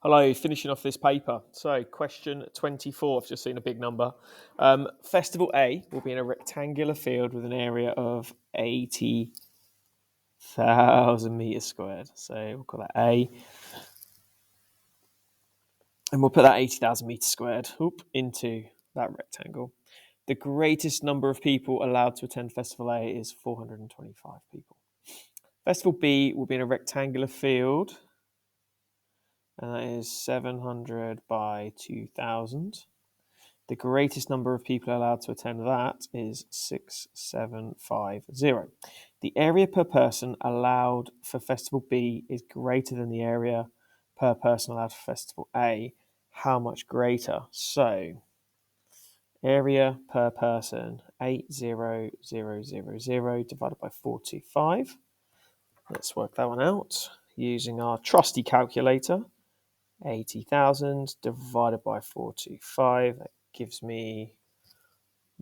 Hello, finishing off this paper. So, question 24, I've just seen a big number. Festival A will be in a rectangular field with an area of 80,000 metres squared. So, we'll call that A. And we'll put that 80,000 metres squared into that rectangle. The greatest number of people allowed to attend Festival A is 425 people. Festival B will be in a rectangular field, and that is 700 by 2,000. The greatest number of people allowed to attend that is 6,750. The area per person allowed for Festival B is greater than the area per person allowed for Festival A. How much greater? So, area per person, 80000 divided by 425. Let's work that one out using our trusty calculator. 80,000 divided by 425. That gives me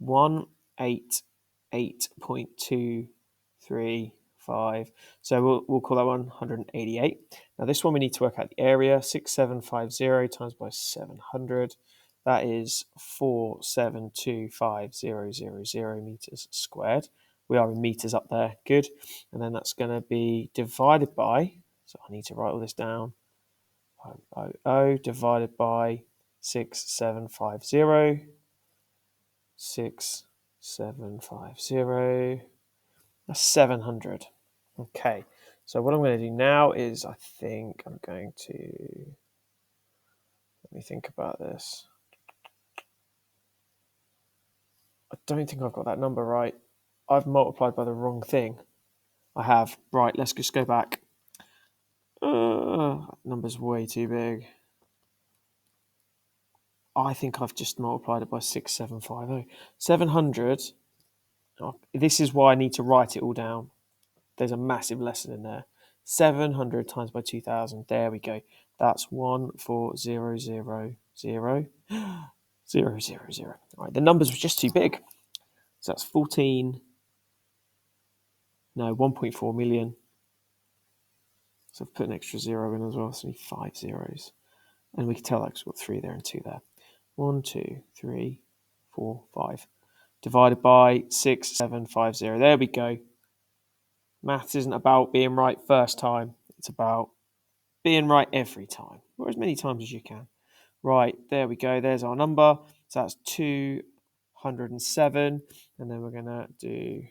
188.235. So we'll call that 188. Now this one we need to work out the area. 6750 times by 700. That is 4725000 meters squared. We are in meters up there. Good. And then that's going to be divided by, so I need to write all this down, divided by 6750. 6750. That's 700. Okay, so what I'm going to do now is I think I'm going to, let me think about this. I don't think I've got that number right. I've multiplied by the wrong thing. I have. Right, let's just go back. That number's way too big. I think I've just multiplied it by 6750. 700. This is why I need to write it all down. There's a massive lesson in there. 700 times by 2,000. There we go. That's 1400000. All right, the numbers were just too big. So that's 1.4 million. So I've put an extra zero in as well. So I need 5 zeros. And we can tell that because we've got 3 there and 2 there. 1, 2, 3, 4, 5. Divided by 6750. There we go. Maths isn't about being right first time. It's about being right every time, or as many times as you can. Right, there we go. There's our number. So that's 207. And then we're going to do...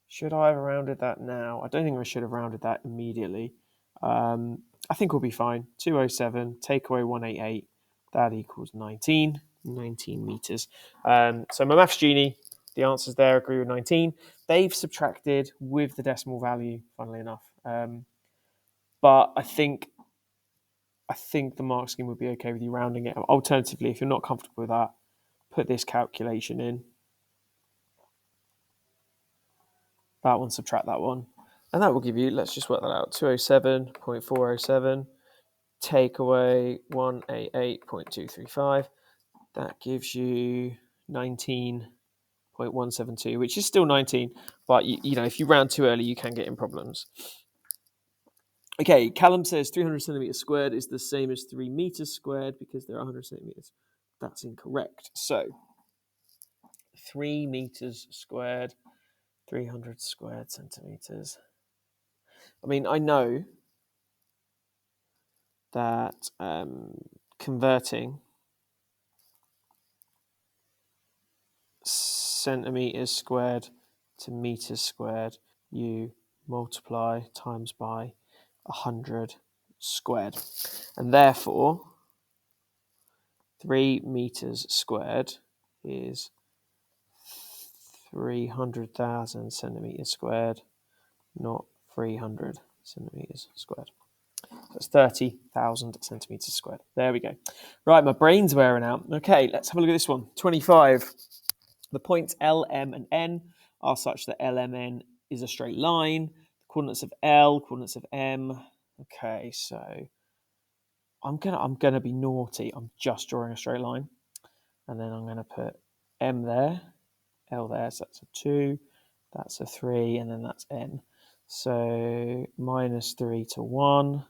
should I have rounded that now? I don't think I should have rounded that immediately. I think we'll be fine. 207, take away 188. That equals 19 meters. So my maths genie, the answers there agree with 19. They've subtracted with the decimal value, funnily enough. But I think the mark scheme would be okay with you rounding it. Alternatively, if you're not comfortable with that, put this calculation in. That one, subtract that one. And that will give you, let's just work that out, 207.407, take away 188.235. That gives you 19.172, which is still 19. But, you know, if you round too early, you can get in problems. Okay, Callum says 300 centimeters squared is the same as 3 meters squared because there are 100 centimeters. That's incorrect. So 3 meters squared, 300 squared centimeters. I mean, I know that converting centimeters squared to meters squared, you multiply times by 100 squared. And therefore, 3 meters squared is 300,000 centimeters squared, not 300 centimeters squared. That's 30,000 centimeters squared. There we go. Right, my brain's wearing out. Okay, let's have a look at this one. 25. The points L, M, and N are such that LMN is a straight line. The coordinates of L, coordinates of M. Okay, so I'm gonna be naughty. I'm just drawing a straight line, and then I'm gonna put M there, L there. So that's a 2, that's a 3, and then that's N. So -3 to 1,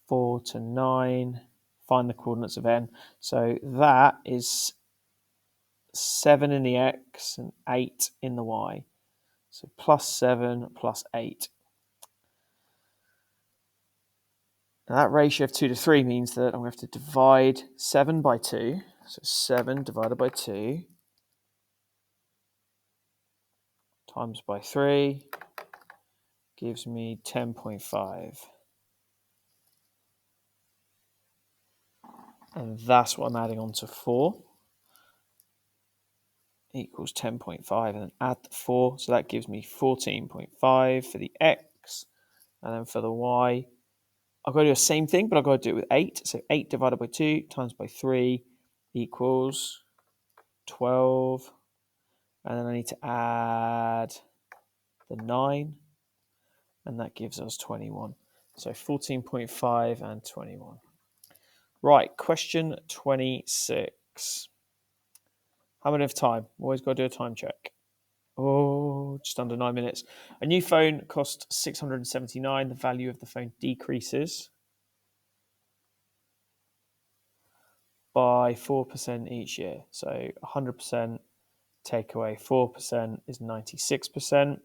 4 to 9. Find the coordinates of n. So that is 7 in the x and 8 in the y. So plus 7 plus 8. Now that ratio of 2 to 3 means that I'm going to have to divide 7 by 2. So 7 divided by 2 times by 3 gives me 10.5. And that's what I'm adding on to 4. Equals 10.5. And then add the 4. So that gives me 14.5 for the x. And then for the y, I've got to do the same thing, but I've got to do it with 8. So 8 divided by 2 times by 3 equals 12. And then I need to add the 9. And that gives us 21. So 14.5 and 21. Right, question 26. How many of time? Always got to do a time check. Oh, just under 9 minutes. A new phone costs $679. The value of the phone decreases by 4% each year. So 100% take away 4% is 96%.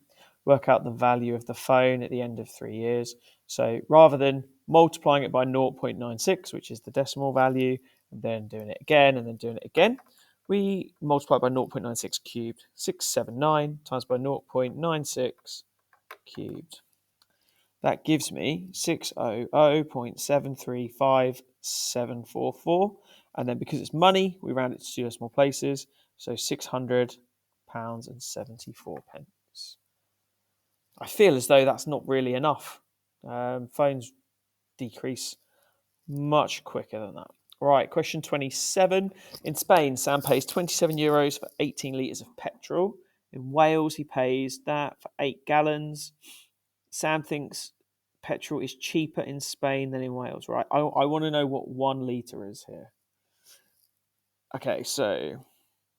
Work out the value of the phone at the end of 3 years. So rather than multiplying it by 0.96, which is the decimal value, and then doing it again, and then doing it again, we multiply by 0.96 cubed. 679 times by 0.96 cubed. That gives me 600.735744. And then because it's money, we round it to two decimal places. So £600 and 74 pence. I feel as though that's not really enough. Phones decrease much quicker than that. Right, question 27. In Spain, Sam pays €27 for 18 litres of petrol. In Wales, he pays that for 8 gallons. Sam thinks petrol is cheaper in Spain than in Wales, right? I want to know what 1 litre is here. Okay, so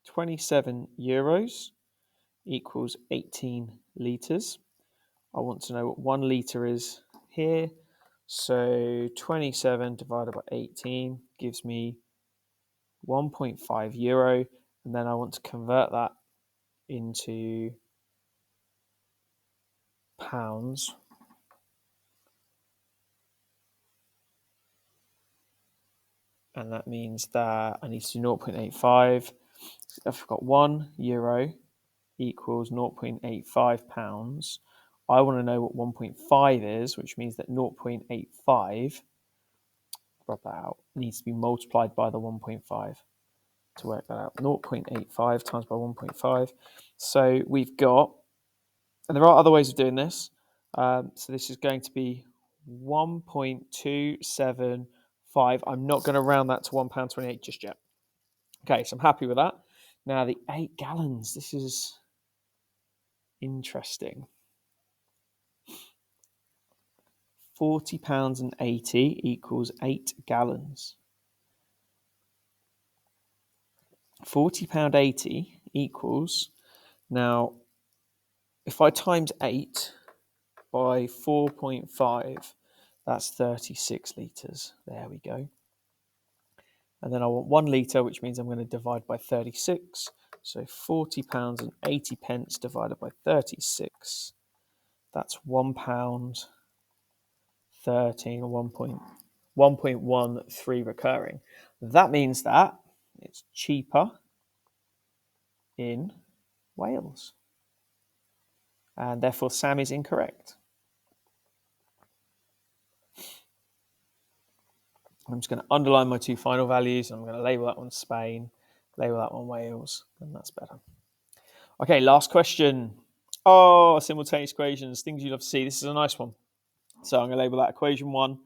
€27 equals 18 litres. I want to know what 1 litre is here. So 27 divided by 18 gives me €1.5. And then I want to convert that into pounds. And that means that I need to do 0.85. I've got €1 equals 0.85 pounds. I want to know what 1.5 is, which means that 0.85, rub that out, needs to be multiplied by the 1.5 to work that out. 0.85 times by 1.5. So we've got, and there are other ways of doing this. So this is going to be 1.275. I'm not going to round that to £1.28 just yet. Okay, so I'm happy with that. Now the 8 gallons. This is interesting. £40.80 equals 8 gallons. £40.80 equals, now if I times 8 by 4.5, that's 36 litres. There we go. And then I want 1 litre, which means I'm going to divide by 36. So £40.80 divided by 36. That's £1.13 or 1.13 recurring. That means that it's cheaper in Wales. And therefore Sam is incorrect. I'm just going to underline my 2 final values. I'm going to label that one Spain, label that one Wales, and that's better. Okay, last question. Oh, simultaneous equations, things you'd love to see. This is a nice one. So I'm going to label that equation 1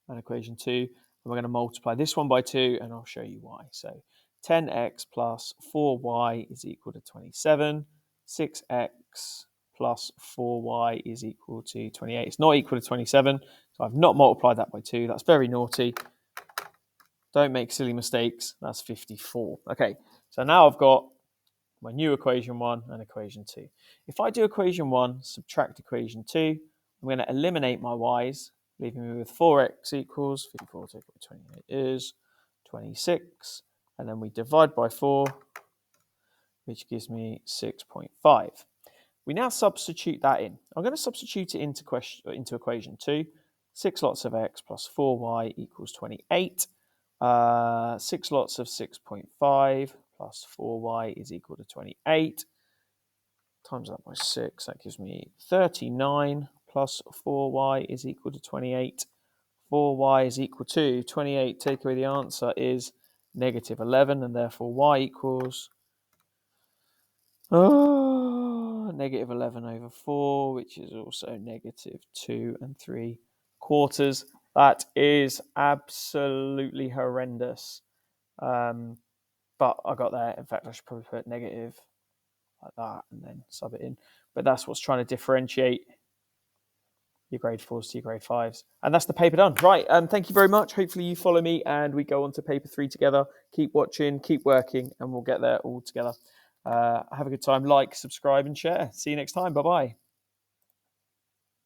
and equation 2. And we're going to multiply this one by 2, and I'll show you why. So 10x plus 4y is equal to 27. 6x plus 4y is equal to 28. It's not equal to 27, so I've not multiplied that by 2. That's very naughty. Don't make silly mistakes. That's 54. Okay, so now I've got my new equation 1 and equation 2. If I do equation 1, subtract equation 2, I'm going to eliminate my y's, leaving me with 4x equals 54 taken away 28 is 26. And then we divide by 4, which gives me 6.5. We now substitute that in. I'm going to substitute it into equation 2. 6 lots of x plus 4y equals 28. 6 lots of 6.5 plus 4y is equal to 28. Times that by 6, that gives me 39 plus 4y is equal to 28. 4y is equal to 28. Take away the answer is negative 11, and therefore y equals negative 11 over 4, which is also negative 2 3/4. That is absolutely horrendous. But I got there. In fact, I should probably put negative like that and then sub it in. But that's what's trying to differentiate your grade 4s to your grade 5s. And that's the paper done. Right, thank you very much. Hopefully you follow me and we go on to paper 3 together. Keep watching, keep working, and we'll get there all together. Have a good time. Like, subscribe, and share. See you next time. Bye-bye.